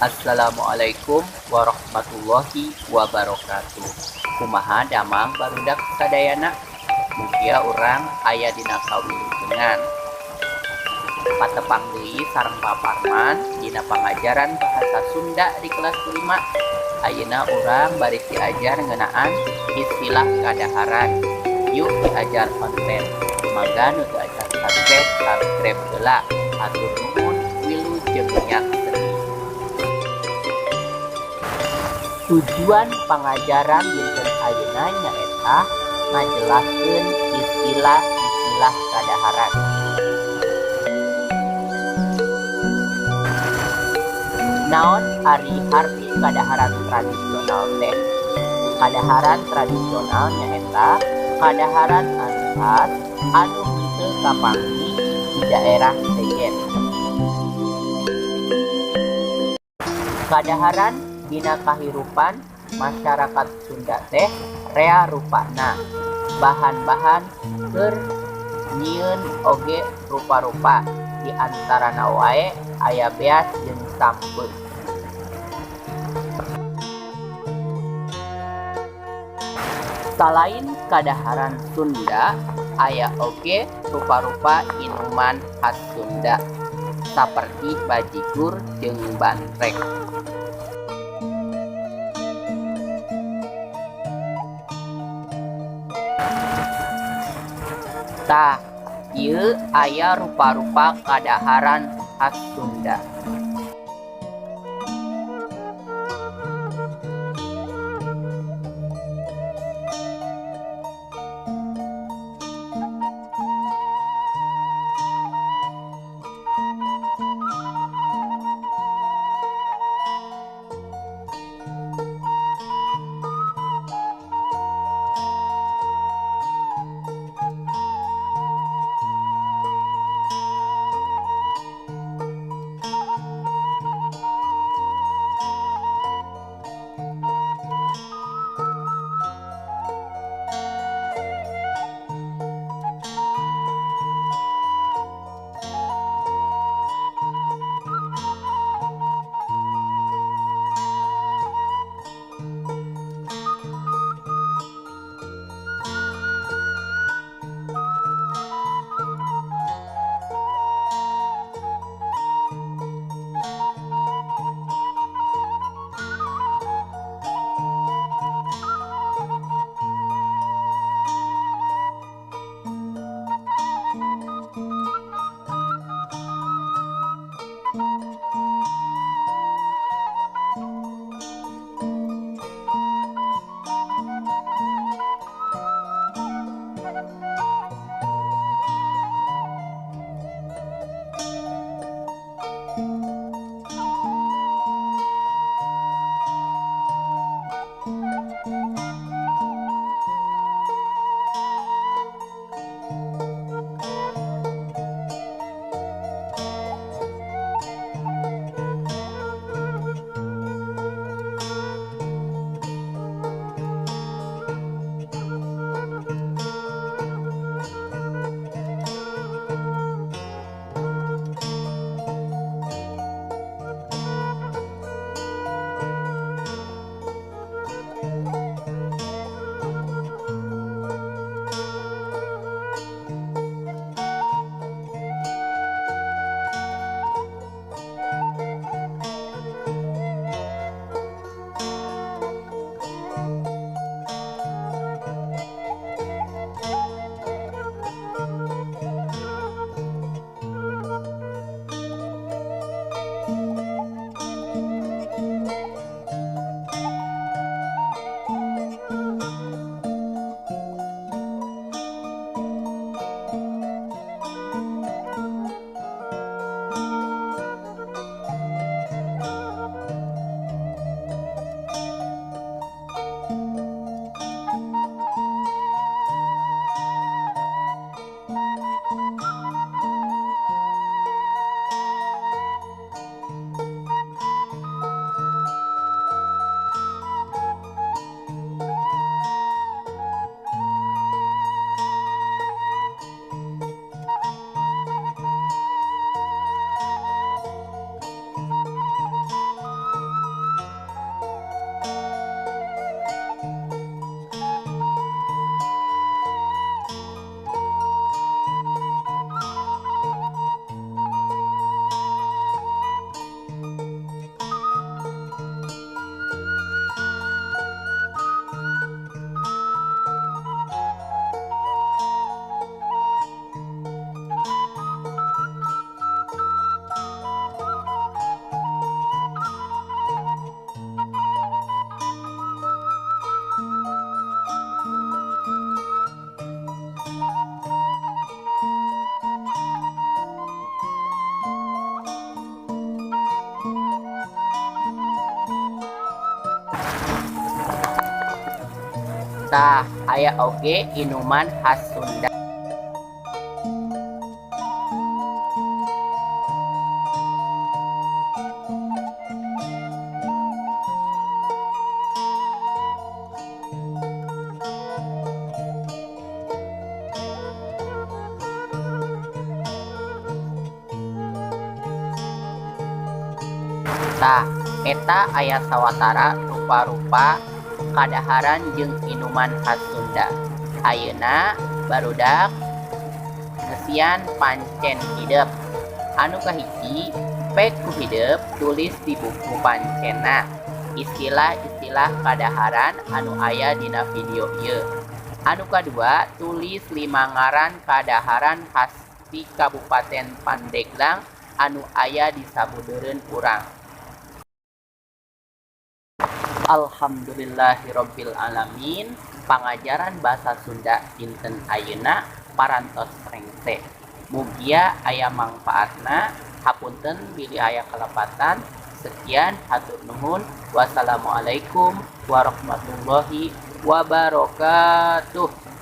Assalamualaikum warahmatullahi wabarakatuh. Kumaha damang barudak sadayana? Mugia urang aya dina kawilujengan. Patepang deui sareng paparman dina pangajaran bahasa Sunda di kelas 5. Ayeuna urang bari diajar ngeunaan istilah kadaharan. Yuk diajar konten. Mangga nu teu ajar subscribe heula. Hatur nuhun wilujeng nya. Tujuan pangajaran dinten ayeuna nyaeta ngajelaskeun istilah-istilah kadaharan. Naon ari arti kadaharan tradisional teh? Kadaharan tradisional nyaeta kadaharan anu khas anu henteu kapanggi di daerah sejen. Kadaharan dina kahirupan masyarakat Sunda teh rea rupana, bahan-bahan keur nyieun oge rupa-rupa, di antarana wae aya beas jeung sampun. Selain kadaharan Sunda, aya oge rupa-rupa inuman khas Sunda saperti bajigur jeung bantrek. Tah, ieu aya rupa-rupa kadaharan khas Sunda. Tah aya oge inuman khas Sunda. Tah eta aya sawatara rupa-rupa kadaharan jeung inuman khas Sunda. Ayeuna barudak ngesian pancen hideep. Anu kahiji, pek ku hideep tulis di buku pancenna istilah-istilah kadaharan anu aya dina video ieu. Anu kadua, tulis 5 ngaran kadaharan khas di Kabupaten Pandeglang anu aya di sabudeureun urang. Alhamdulillahirabbil alamin. Pangajaran basa Sunda dinten ayeuna parantos rengse. Mugia aya mangpaatna. Hapunten bilih aya kalepatan. Sekian, hatur nuhun. Wassalamualaikum warahmatullahi wabarakatuh.